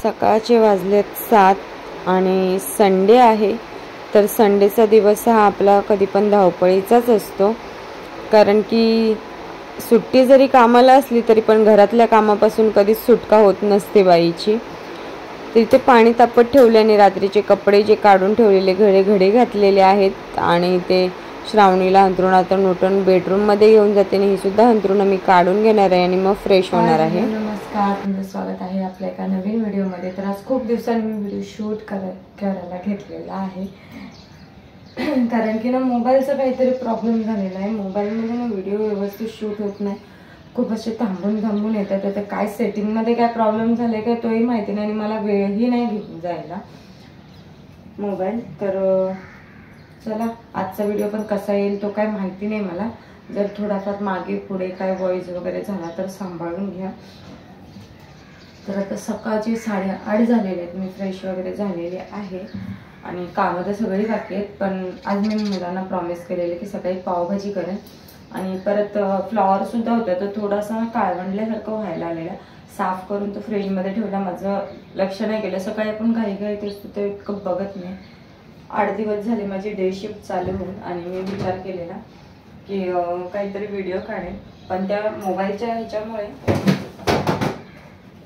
सकाळचे वाजलेत 7 आणि संडे आहे। तर संडेचा दिवस हा आपला कधी पण धावपळीचाच असतो, कारण की सुट्टी जरी कामाला असली तरी पण घरातल्या कामापासून कधीच सुटका होत नसते बाईची। तिथे पाणी तापत ठेवल्याने रात्रीचे कपडे जे काढून ठेवलेले घडी घातलेले आहेत आणि ते श्रावणीला अंथरुणातून उठून बेडरूम मध्ये घेऊन जाते आणि ही सुद्धा अंथरुण मी काढून घेणार आहे आणि मग फ्रेश होणार आहे। नमस्कार, तुमचं स्वागत आहे आपल्या एका नवीन व्हिडिओमध्ये। तर आज खूप दिवसांनी मी व्हिडिओ शूट करायला घेतलेला आहे, कारण की ना मोबाईलचा काहीतरी प्रॉब्लेम झालेला आहे। मोबाईलमध्ये ना व्हिडिओ व्यवस्थित शूट होत नाही, खूप असे थांबून येतात। आता काय सेटिंगमध्ये काय प्रॉब्लेम झाले काय तोही माहिती नाही आणि मला वेळही नाही घेऊन जायला मोबाईल। तर चला आजचा व्हिडिओ पण कसा येईल तो काय माहिती नाही मला, जर थोडाफार मागे पुढे काय वॉइस वगैरे झाला तर सांभाळून घ्या। तर आता सकाळचे 8:30 झालेले आहेत, मी फ्रेश वगैरे झालेले आहे आणि कामं तर सगळी बाकी आहेत। पण आज मी मुलांना प्रॉमिस केलेले की सकाळी पावभाजी करेन आणि परत फ्लॉवर सुद्धा होता, तो थोडासा काळवंडल्यासारखं व्हायला आलेला, साफ करून तो फ्रीजमध्ये ठेवला। माझं लक्ष नाही केलं, सकाळी आपण घाईघाईत असतो ते इतकं बघत नाही। 8 दिवस झाले माझी डे शिफ्ट चालू होऊन आणि मी विचार केलेला की काहीतरी व्हिडिओ काढेन, पण त्या मोबाईलच्या ह्याच्यामुळे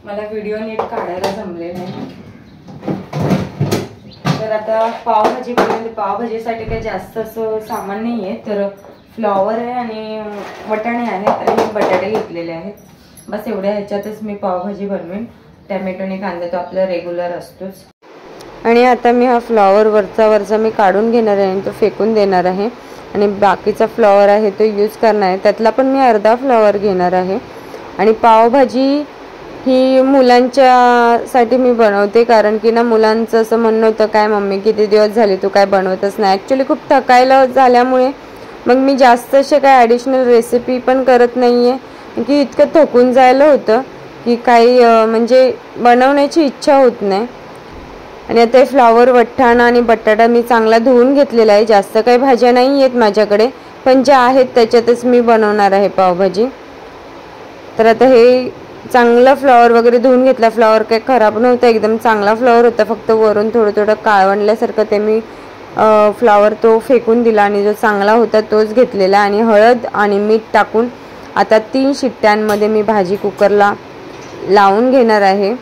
मला व्हिडिओ नीट काढायला जमले नाही। तर आता पावभाजी बनवते। पावभाजीसाठी काही जास्त असं सामान नाही आहे, तर फ्लॉवर आहे आणि वटाणे आहेत आणि बटाटे घेतलेले आहेत, बस एवढ्या ह्याच्यातच मी पावभाजी बनवेन। टॅमॅटो आणि कांदा तो आपला रेग्युलर असतोच। आणि आता मी हा फ्लॉवर वरचा मी काढून घेणार आहे आणि तो फेकून देणार आहे आणि बाकीचा फ्लॉवर आहे तो यूज करणार आहे। त्यातला पण मी अर्धा फ्लॉवर घेणार आहे। आणि पावभाजी ही मुलांच्यासाठी मी बनवते, कारण की ना मुलांचं असं म्हणणं होतं काय मम्मी किती दिवस झाले तू काय बनवतच नाही। ॲक्च्युली खूप थकायला झाल्यामुळे मग मी जास्त असे काय ॲडिशनल रेसिपी पण करत नाही आहे, की इतकं थकून जायला होतं की काही म्हणजे बनवण्याची इच्छा होत नाही। आणि आता फ्लॉवर, वटाणा आणि बटाटा मी चांगला धुवून घेतलेला आहे। जास्त काही भाज्या नाही आहेत माझ्याकडे, पण ज्या आहेत त्याच्यातच मी बनवणार आहे पावभाजी। तर आता हे चांगलं फ्लॉवर वगैरे धुवून घेतला। फ्लॉवर काही खराब नव्हता, एकदम चांगला फ्लॉवर होता, फक्त वरून थोडं काळवंडल्यासारखं ते मी फ्लॉवर तो फेकून दिला आणि जो चांगला होता तोच घेतलेला आणि हळद आणि मीठ टाकून आता 3 शिट्ट्यांमध्ये मी भाजी कुकरला लावून घेणार आहे,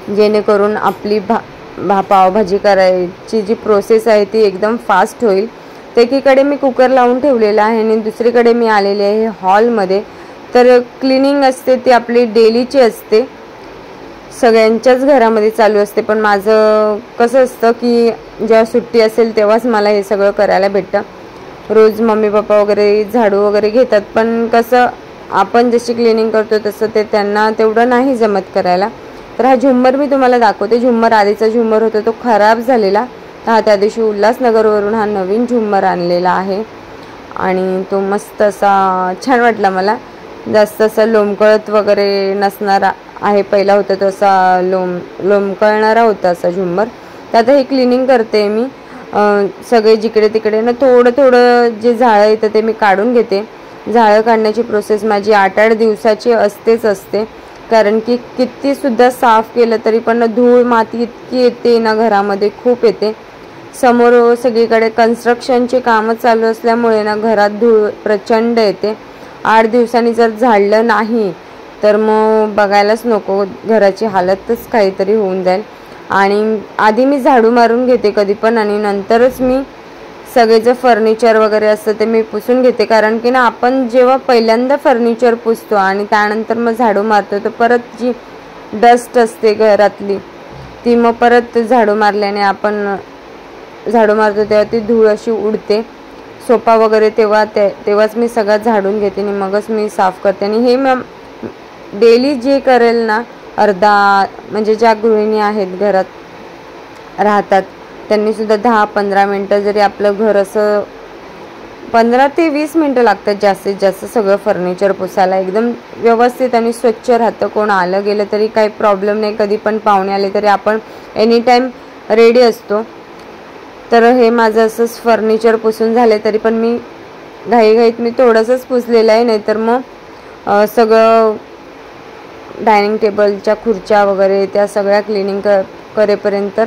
जेणेकरून आपली पावभाजी करायची जी प्रोसेस आहे ती एकदम फास्ट होईल। तर एकीकडे मी कुकर लावून ठेवलेला आहे आणि दुसरीकडे मी आलेले आहे हॉलमध्ये। तर क्लिनिंग असते ती आपली डेलीची असते, सगळ्यांच्याच घरामध्ये चालू असते, पण माझं कसं असतं की जेव्हा सुट्टी असेल तेव्हाच मला हे सगळं करायला भेटतं। रोज मम्मी पप्पा वगैरे झाडू वगैरे घेतात, पण कसं आपण जशी क्लिनिंग करतो तसं ते त्यांना तेवढं नाही जमत करायला। तर हा झुम्मर मी तुम्हाला दाखवते। झुम्मर आधीचा झुम्मर होता तो खराब झालेला, हा त्या दिवशी उल्हासनगरवरून हा नवीन झुम्मर आणलेला आहे आणि तो मस्त असा छान वाटला मला। जास्त असं लोंबकळत वगैरे नसणारा आहे, पहिला होता तो असा लोंबकळणारा होता असा झुम्मर। तर आता हे क्लिनिंग करते मी, सगळे जिकडे तिकडे ना थोडं जे जाळं येतं ते मी काढून घेते। जाळं काढण्याची प्रोसेस माझी 8-8 दिवसाची असते, कारण की किती सुद्धा साफ केलं तरी पण धूळ माती इतकी येते ना घरामध्ये, खूप येते। समोर सगळीकडे कन्स्ट्रक्शनचे कामं चालू असल्यामुळे ना घरात धूळ प्रचंड येते। 8 दिवसांनी जर झाडलं नाही तर मग बघायलाच नको, घराची हालतच काहीतरी होऊन जाईल। आणि आधी मी झाडू मारून घेते कधी पण आणि नंतरच मी सगळे जे फर्निचर वगैरे असतं ते मी पुसून घेते, कारण की ना आपण जेव्हा पहिल्यांदा फर्निचर पुसतो आणि त्यानंतर मग झाडू मारतो तर परत जी डस्ट असते घरातली ती मग परत झाडू मारल्याने आपण झाडू मारतो तेव्हा ती धूळ अशी उडते। सोफा वगैरे तेव्हाच मी सगळं झाडून घेते आणि मगच मी साफ करते। आणि हे मग डेली जे करेल ना, म्हणजे ज्या गृहिणी आहेत घरात राहतात त्यांनी सुद्धा 10-15 मिनटं जरी आपलं घर असं 15 ते 20 मिनटं लागतात जास्तीत जास्त सगळं फर्निचर पुसायला। एकदम व्यवस्थित आणि स्वच्छ राहतं, कोण आलं गेलं तरी काही प्रॉब्लेम नाही, कधी पण पाहुणे आले तरी आपण एनी टाईम रेडी असतो। तर हे माझं असंच फर्निचर पुसून झाले, तरी पण मी घाईघाईत मी थोडंसंच पुसलेलं आहे, नाहीतर मग सगळं डायनिंग टेबलच्या खुर्च्या वगैरे त्या सगळ्या क्लिनिंग करेपर्यंत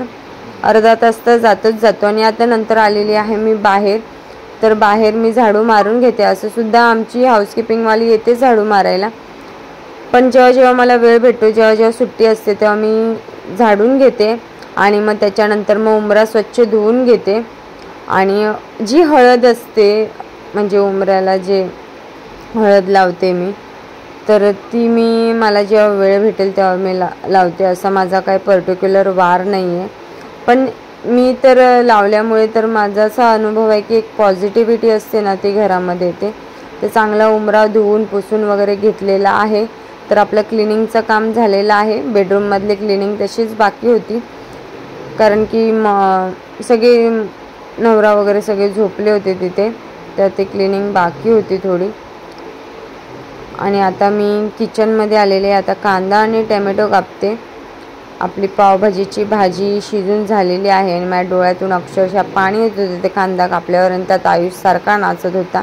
अर्धा तास तर जातो. आणि आता नंतर आलेली आहे मी बाहेर. तर बाहेर मी झाडू मारून घेते. असं सुद्धा आमची हाऊसकीपिंगवाली येते झाडू मारायला, पण जेव्हा मला वेळ भेटतो, जेव्हा सुट्टी असते तेव्हा मी झाडून घेते. आणि मग त्याच्यानंतर मग उंबरा स्वच्छ धुवून घेते. आणि जी हळद असते, म्हणजे उंबऱ्याला जे हळद लावते मी, तर ती मला जेव्हा वेळ भेटेल तेव्हा मी लावते. असा माझा काही पर्टिक्युलर वार नाही आहे, पण मी तर लावल्यामुळे तर माझा असा अनुभव आहे की एक पॉझिटिव्हिटी असते ना, ती घरामध्ये येते. ते चांगला उंबरा धुवून पुसून वगैरे घेतलेला आहे. तर आपलं क्लिनिंगचं काम झालेलं आहे. बेडरूममधली क्लिनिंग तशीच बाकी होती, कारण की सगळे नवरा वगैरे सगळे झोपले होते तिथे, तर ते क्लिनिंग बाकी होती थोडी. आणि आता मी किचनमध्ये आलेले. आता कांदा आणि टॅमॅटो कापते. आपली पावभाजीची भाजी शिजून झालेली आहे आणि माझ्या डोळ्यातून अक्षरशः पाणी येत होते ते कांदा कापल्यावर. आणि त्यात आयुष सारखा नाचत होता.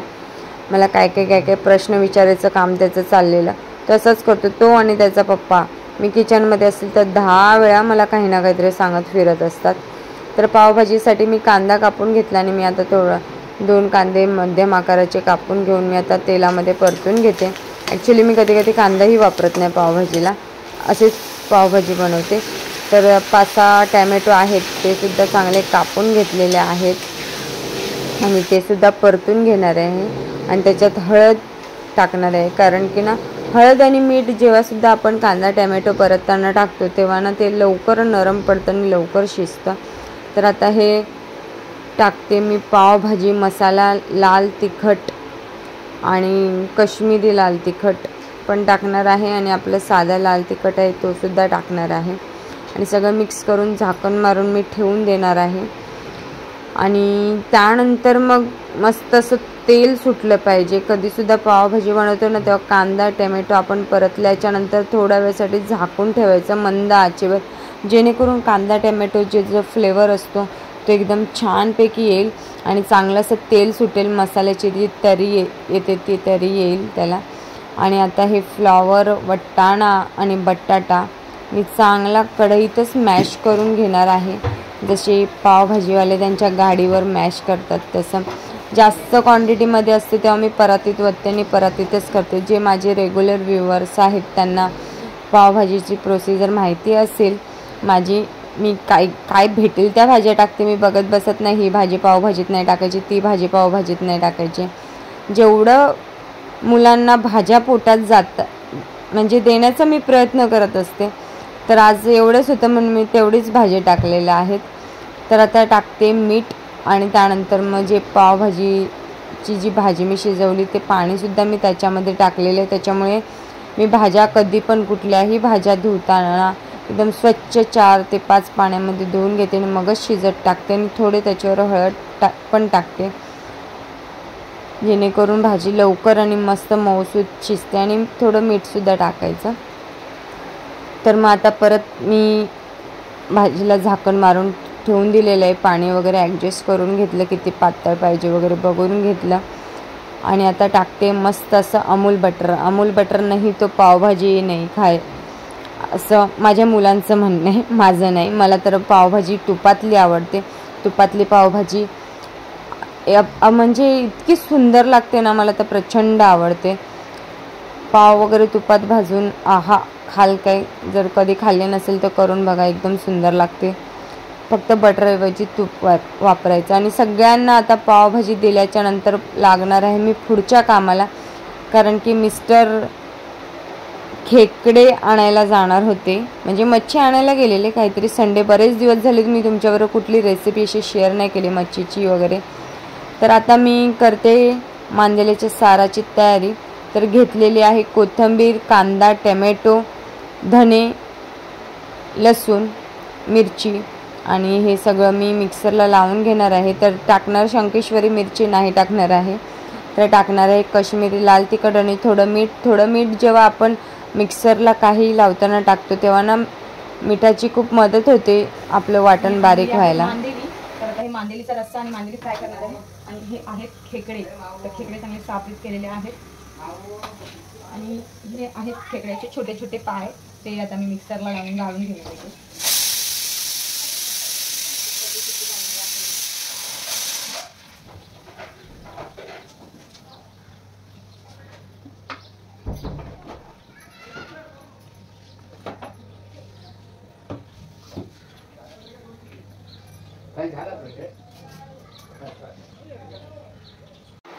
मला काय प्रश्न विचारायचं काम त्याचं चाललेलं. तसंच करतो तो आणि त्याचा पप्पा. मी किचनमध्ये असेल तर 10 वेळा मला काही ना काहीतरी सांगत फिरत असतात. तर पावभाजीसाठी मी कांदा कापून घेतला आणि मी आता 2 कांदे मध्यम आकाराचे कापून घेऊन मी आता तेलामध्ये परतून घेते. ॲक्च्युली मी कधी कांदाही वापरत नाही पावभाजीला, असेच पावभाजी बनवते. तर 5-6 टॅमॅटो आहेत, ते सुद्धा चांगले कापून घेतलेले आहेत आणि ते सुद्धा परतून घेणार आहे. आणि त्याच्यात हळद टाकणार आहे, कारण की ना हळद आणि मीठ जेव्हा सुद्धा आपण कांदा टॅमॅटो परतताना टाकतो तेव्हा ना ते लवकर नरम पडतं आणि लवकर शिजतं. तर आता हे टाकते मी पावभाजी मसाला, लाल तिखट आणि कश्मीरी लाल तिखट पण टाकणार आहे आणि आपलं साधा लाल तिखट आहे तो सुद्धा टाकणार आहे. आणि सगळं मिक्स करून झाकण मारून मी ठेवून देणार आहे. आणि त्यानंतर मग मस्त असं तेल सुटलं पाहिजे. कधीसुद्धा पावभाजी बनवतो ना तेव्हा कांदा टॅमॅटो आपण परतल्याच्या नंतर थोड्या वेळासाठी झाकून ठेवायचं मंद आचेवर, जेणेकरून कांदा टॅमॅटोचे जो फ्लेवर असतो तो एकदम छानपैकी येईल आणि चांगलं असं तेल सुटेल. मसाल्याची जी तरी येते ती तरी येईल त्याला. आणि आता हे फ्लॉवर, वाटाणा आणि बटाटा मी चांगला कढईतच मॅश करून घेणार आहे. जसे पावभाजीवाले त्यांच्या गाडीवर मॅश करतात तसं. जास्त क्वांटिटीमध्ये असते तेव्हा मी परातीत वत्ते आणि परातीतच करते. जे माझे रेग्युलर व्ह्युअर्स आहेत त्यांना पावभाजीची प्रोसिजर माहिती असेल माझी. मी काय भेटेल त्या भाज्या टाकते, मी बघत बसत नाही ही भाजी पावभाजीत नाही टाकायची, ती भाजी पावभाजीत नाही टाकायची. जेवढं मुलांना भाज्या पोटात जातात म्हणजे देण्याचा मी प्रयत्न करत असते. तर आज एवढंच होतं म्हणून मी तेवढीच भाजी टाकलेल्या आहेत. तर आता टाकते मीठ आणि त्यानंतर मग जे पावभाजीची जी भाजी मी शिजवली ते पाणीसुद्धा मी त्याच्यामध्ये टाकलेलं आहे. त्याच्यामुळे मी भाज्या कधी पण कुठल्याही भाज्या धुताना एकदम स्वच्छ 4 ते 5 पाण्यामध्ये धुवून घेते आणि मगच शिजत टाकते. आणि थोडे त्याच्यावर हळद पण टाकते, जेणेकरून भाजी लवकर आणि मस्त मऊसूत शिजते. आणि थोडं मीठसुद्धा टाकायचं. तर मग आता परत मी भाजीला झाकण मारून ठेवून दिलेलं आहे. पाणी वगैरे ॲडजस्ट करून घेतलं, किती पातळ पाहिजे वगैरे बघून घेतलं. आणि आता टाकते मस्त असं अमूल बटर. अमूल बटर नाही तो पावभाजी नाही असं माझ्या मुलांचं म्हणणं आहे, माझं नाही. मला तर पावभाजी तुपातली आवडते. तुपातली पावभाजी म्हणजे इतकी सुंदर लागते ना, मला तर प्रचंड आवडते. पाव वगैरे तुपात भाजून काय जर कधी खाल्ले नसेल तर करून बघा, एकदम सुंदर लागते. फक्त बटरऐवजी तूप वापरायचं. आणि सगळ्यांना आता पावभाजी दिल्याच्या नंतर लागणार आहे मी पुढच्या कामाला, कारण की मिस्टर खेकडे आणायला जाणार होते, म्हणजे मच्छी आणायला गेलेले काहीतरी संडे. बरेच दिवस झाले मी तुमच्याबरोबर कुठली रेसिपी अशी शेअर नाही केली मच्छीची वगैरे. तर आता मी करते मांदेल्याच्या साराची तयारी. तर घेतलेली आहे कोथिंबीर, कांदा, टॅमॅटो, धने, लसूण, मिरची आणि हे सगळं मी मिक्सरला लावून घेणार आहे. तर टाकणार शंकेश्वरी मिरची नाही टाकणार आहे. तर टाकणार आहे कश्मीरी लाल तिखट आणि थोडं मीठ जेव्हा आपण मिक्सरला काही लावताना टाकतो तेव्हा ना मिठाची खूप मदत होते आपलं वाटण बारीक व्हायला. तर आता हे मांदेलीचा रस्सा आणि मांदेली फ्राय करणार आहे. आणि हे आहेत खेकडे. तर खेकडे चांगले साफीत केलेले आहेत आणि हे आहेत खेकड्याचे छोटे छोटे पाय, ते आता मी मिक्सरला लावून गाळून घेणार आहे.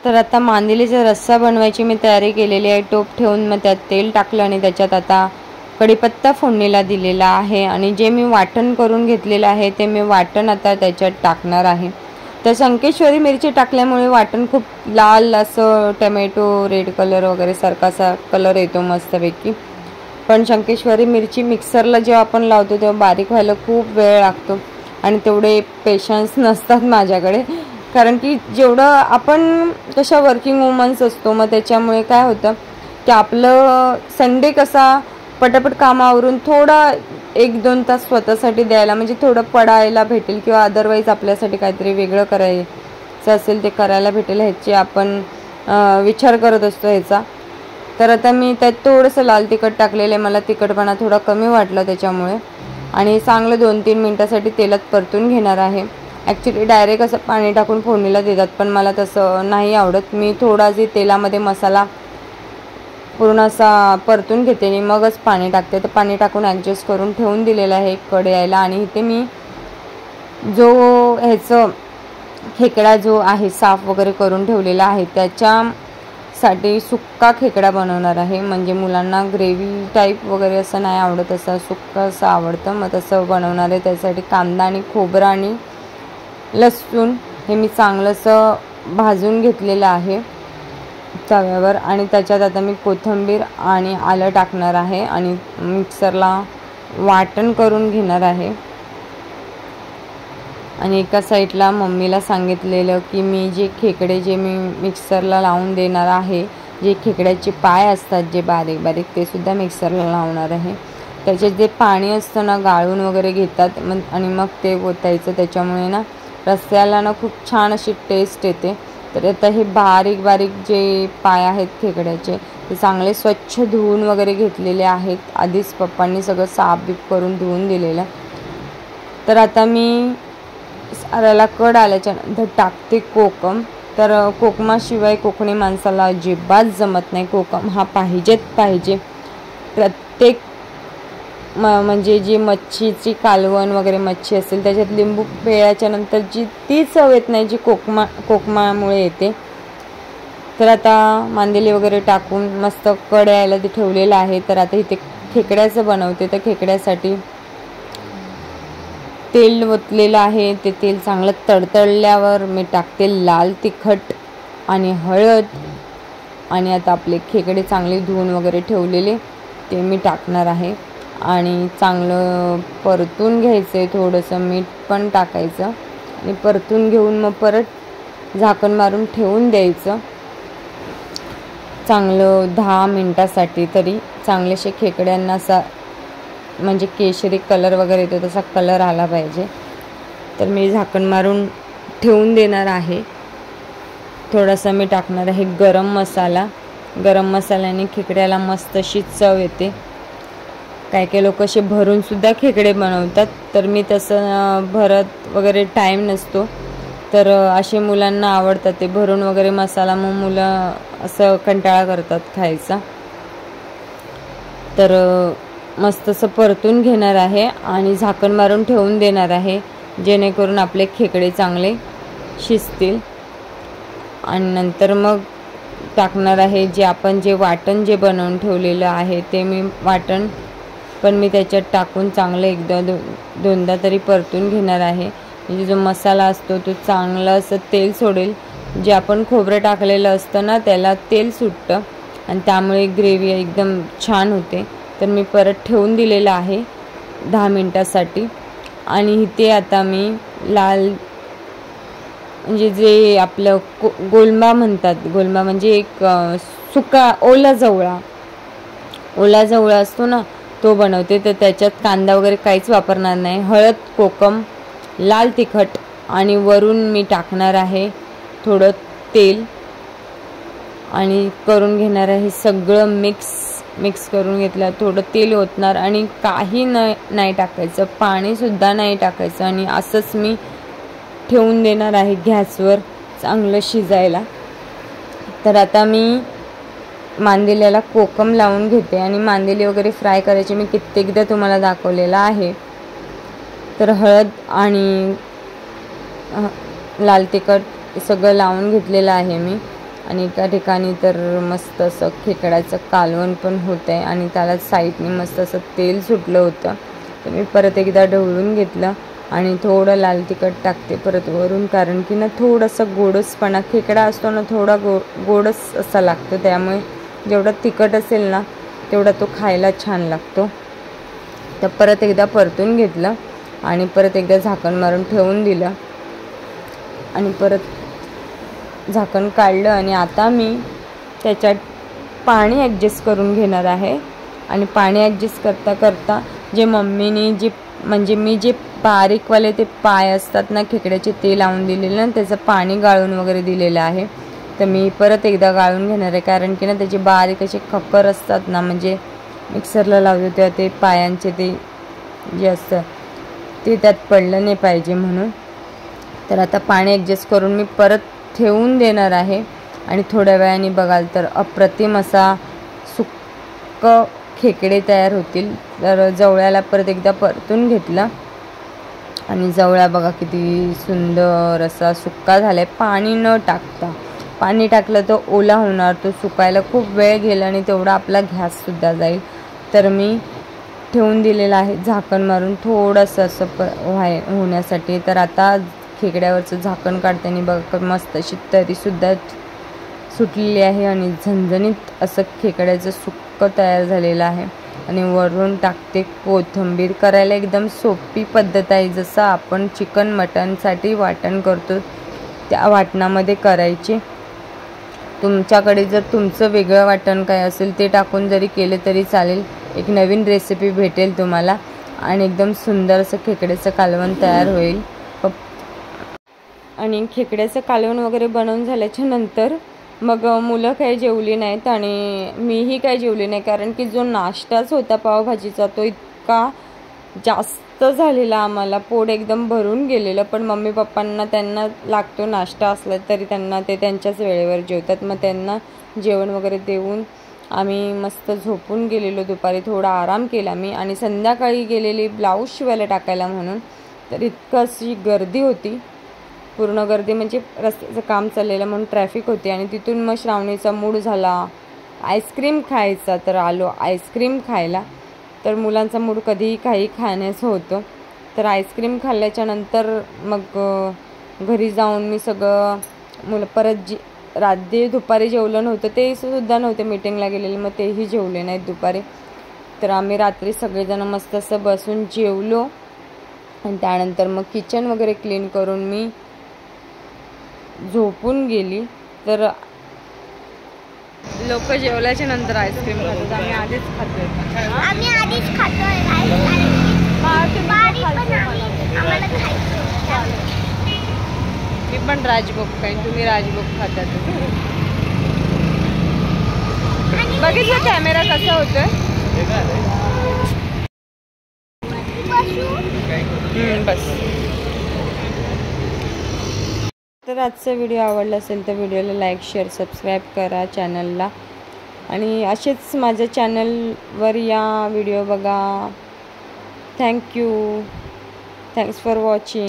तर आता मांदेलीचा रस्सा बनवायची मी तयारी केलेली आहे. टोप ठेवून मग त्यात तेल टाकलं आणि त्याच्यात आता कढीपत्ता फोडणीला दिलेला आहे आणि जे मी वाटण करून घेतलेलं आहे ते मी वाटण आता त्याच्यात टाकणार आहे. तर संकेश्वरी मिरची टाकल्यामुळे वाटण खूप लाल असं टमॅटो रेड कलर वगैरे सारखासा कलर येतो मस्तपैकी. पण संकेश्वरी मिरची मिक्सरला जेव्हा आपण लावतो तेव्हा बारीक व्हायला खूप वेळ लागतो आणि तेवढे पेशन्स नसतात माझ्याकडे. कारण की जेवढं आपण कशा वर्किंग वुमन्स असतो, मग त्याच्यामुळे काय होतं की आपलं संडे कसा पटापट कामावरून थोडा 1-2 तास स्वतःसाठी द्यायला, म्हणजे थोडं पडायला भेटेल किंवा अदरवाईज आपल्यासाठी काहीतरी वेगळं करायचं असेल ते करायला भेटेल ह्याची आपण विचार करत असतो ह्याचा. तर आता मी त्यात थोडंसं लाल तिखट टाकलेलं आहे, मला तिखटपणा थोडा कमी वाटला त्याच्यामुळे, आणि चांगलं 2-3 मिनटासाठी तेलात परतून घेणार आहे. ॲक्च्युली डायरेक्ट असं पाणी टाकून फोडणीला देतात, पण मला तसं नाही आवडत. मी थोडासा तेलामध्ये मसाला पूर्ण असा परतून घेते आणि मगच पाणी टाकते. तर पाणी टाकून ॲडजस्ट करून ठेवून दिलेलं आहे कढई यायला. आणि इथे मी जो ह्याचं खेकडा जो आहे साफ वगैरे करून ठेवलेला आहे त्याच्यासाठी सुक्का खेकडा बनवणार आहे. म्हणजे मुलांना ग्रेव्ही टाईप वगैरे असं नाही आवडत, असं सुक्का असं आवडतं, मग तसं बनवणार आहे. त्यासाठी कांदा आणि खोबरं आणि लसूण हे मी चांगलंसं भाजून घेतलेलं आहे तव्यावर, आणि त्याच्यात आता मी कोथिंबीर आणि आलं टाकणार आहे आणि मिक्सरला वाटण करून घेणार आहे. आणि एका साईडला मम्मीला सांगितलेलं की मी जे मी मिक्सरला लावून देणार आहे, जे खेकड्याचे पाय असतात जे बारीक बारीक ते सुद्धा मिक्सरला लावणार आहे. त्याच्यात जे पाणी असतं ना गाळून वगैरे घेतात आणि मग ते ओतायचं, त्याच्यामुळे ना रस्स्याला ना खूप छान अशी टेस्ट येते. तर आता हे बारीक बारीक जे पाय आहेत खेकड्याचे ते चांगले स्वच्छ धुवून वगैरे घेतलेले आहेत. आधीच पप्पांनी सगळं साफबीफ करून धुवून दिलेलं. तर आता मी साराला कड आल्याच्या नंतर टाकते कोकम. तर कोकमाशिवाय कोकणी माणसाला अजिबात जमत नाही. कोकम हा पाहिजे. प्रत्येक म्हणजे जी मच्छीची कालवण वगैरे मच्छी असेल त्याच्यात लिंबू पिळल्याच्या नंतर जी ती चव येत नाही जी कोकमामुळे येते. तर आता मांदेली वगैरे टाकून मस्त कड यायला ते ठेवलेलं आहे. तर आता इथे खेकड्याचं बनवते. तर खेकड्यासाठी तेल ओतलेलं आहे. ते तेल चांगलं तडतडल्यावर मी टाकते लाल तिखट आणि हळद, आणि आता आपले खेकडे चांगले धुवून वगैरे ठेवलेले ते मी टाकणार आहे आणि चांगलं परतून घ्यायचं आहे. थोडंसं मीठ पण टाकायचं आणि परतून घेऊन मग परत झाकण मारून ठेवून द्यायचं चांगलं 10 मिनटासाठी. तरी चांगलेसे खेकड्यांना असा म्हणजे केशरी कलर वगैरे येतो तसा कलर आला पाहिजे. तर मी झाकण मारून ठेवून देणार आहे. थोडासा मी टाकणार आहे गरम मसाला. गरम मसाल्याने खेकड्याला मस्त अशी चव येते. काही लोक असे भरून सुद्धा खेकडे बनवतात, तर मी तसं भरत वगैरे टाईम नसतो, तर असे मुलांना आवडतात ते भरून वगैरे मसाला, मग मुलं असं कंटाळा करतात खायचा. तर मस्त असं परतून घेणार आहे आणि झाकण मारून ठेवून देणार आहे जेणेकरून आपले खेकडे चांगले शिजतील. आणि नंतर मग टाकणार आहे जे आपण वाटण बनवून ठेवलेलं आहे ते मी वाटण पण मी त्याच्यात टाकून चांगलं एकदा दोनदा तरी परतून घेणार आहे. म्हणजे जो मसाला असतो तो चांगलं असं तेल सोडेल. जे आपण खोबरं टाकलेलं असतं ना त्याला तेल सुटतं आणि त्यामुळे ग्रेव्ही एकदम छान होते. तर मी परत ठेवून दिलेलं आहे 10 मिनटासाठी. आणि इथे आता मी लाल म्हणजे जे आपलं गोलंबा म्हणतात, गोलंबा म्हणजे एक सुका ओला जवळा असतो ना तो बनवते. तर त्याच्यात कांदा वगैरे काहीच वापरणार नाही. हळद, कोकम, लाल तिखट आणि वरून मी टाकणार आहे थोडं तेल. आणि करून घेणार आहे सगळं मिक्स करून घेतलं. थोडं तेल ओतणार आणि काही नाही टाकायचं, पाणीसुद्धा नाही टाकायचं आणि असंच मी ठेवून देणार आहे गॅसवर चांगलं शिजायला. तर आता मी मांदेल्याला कोकम लावून घेते आणि मांदेली वगैरे फ्राय करायची मी कित्येकदा तुम्हाला दाखवलेला आहे. तर हळद आणि लाल तिखट सगळं लावून घेतलेलं आहे मी. आणि एका ठिकाणी तर मस्त असं खेकड्याचं कालवण पण होतं आहे आणि त्याला साईडने मस्त असं तेल सुटलं होतं. तर मी परत एकदा ढवळून घेतलं आणि थोडं लाल तिखट टाकते परत वरून, कारण की ना थोडंसं गोडसपणा खेकडा असतो ना थोडा गोडस असा लागतो, त्यामुळे जेवढा तिखट असेल ना तेवढा तो खायला छान लागतो. तर परत एकदा परतून घेतलं आणि परत एकदा झाकण मारून ठेवून दिलं आणि परत झाकण काढलं आणि आता मी त्याच्यात पाणी ॲडजस्ट करून घेणार आहे. आणि पाणी ॲडजस्ट करता करता जे मम्मीने म्हणजे मी जे बारीकवाले ते पाय असतात ना खेकड्याचे ते लावून दिलेले ना, त्याचं पाणी गाळून वगैरे दिलेलं आहे. तर मी परत एकदा गाळून घेणार आहे, कारण की ना त्याचे बारीक असे खक्कर असतात ना, म्हणजे मिक्सरला लावतो तेव्हा ते पायांचे ते जे असतं ते त्यात पडलं नाही पाहिजे म्हणून. तर आता पाणी ॲडजस्ट करून मी परत ठेवून देणार आहे आणि थोड्या वेळाने बघाल तर अप्रतिम असा सुक्क खेकडे तयार होतील. तर जवळ्याला परत एकदा परतून घेतलं आणि जवळ्या बघा किती सुंदर असा सुक्का झाला आहे पाणी न टाकता. पाणी टाकलं तर ओला होणार, तो सुकायला खूप वेळ गेला आणि तेवढा आपला गॅससुद्धा जाईल. तर मी ठेवून दिलेलं आहे झाकण मारून थोडंसं असं होण्यासाठी. तर आता खेकड्यावरचं झाकण काढताना बघा मस्त अशी तरीसुद्धा सुटलेली आहे आणि झणझणीत असं खेकड्याचं सुक्क तयार झालेलं आहे. आणि वरून टाकते कोथिंबीर. करायला एकदम सोपी पद्धत आहे, जसं आपण चिकन मटनसाठी वाटण करतो त्या वाटणामध्ये करायची. तुमच्याकडे जर तुमचं वेगळं वाटण काय असेल ते टाकून जरी केलं तरी चालेल. एक नवीन रेसिपी भेटेल तुम्हाला आणि एकदम सुंदर असं खेकड्याचं कालवण तयार होईल. आणि खेकड्याचं कालवण वगैरे बनवून झाल्याच्या नंतर मग मुलं काही जेवली नाहीत आणि मीही काही जेवली नाही, कारण की जो नाश्ताच होता पावभाजीचा तो इतका जास्त झालेला, आम्हाला पोट एकदम भरून गेलेलं. पण मम्मी पप्पांना त्यांना लागतो नाश्ता असला तरी त्यांना ते त्यांच्याच वेळेवर जेवतात. मग त्यांना जेवण वगैरे देऊन आम्ही मस्त झोपून गेलेलो. दुपारी थोडा आराम केला मी आणि संध्याकाळी गेलेली ब्लाऊज शिवायला टाकायला म्हणून. तर इतकं अशी गर्दी होती, पूर्ण गर्दी म्हणजे रस्त्याचं काम चाललेलं म्हणून ट्रॅफिक होती. आणि तिथून मग श्रावणीचा मूड झाला आईस्क्रीम खायचा, तर आलो आईस्क्रीम खायला. तर मुलांचा मूड कधीही काही खाण्याचं होतं. तर आईस्क्रीम खाल्ल्याच्या नंतर मग घरी जाऊन मी सगळं मुलं परत रात्री दुपारी जेवलं नव्हतं, ते सुद्धा नव्हते मीटिंगला गेलेले, मग तेही जेवले नाहीत दुपारी. तर आम्ही रात्री सगळेजण मस्त असं बसून जेवलो आणि त्यानंतर मग किचन वगैरे क्लीन करून मी झोपून गेली. तर लोक जेवल्याच्या नंतर आईस्क्रीम खातात, आम्ही आधीच खातोय. मी पण राजभोग खाईन, तुम्ही राजभोग खातात. बघितलं कॅमेरा कसा होतोय. बस. तर आजचा व्हिडिओ आवडला असेल तर व्हिडिओला लाईक शेअर सबस्क्राईब करा चॅनलला. आणि असेच माझ्या चॅनलवर या, व्हिडिओ बघा. थँक्यू. Thanks for watching.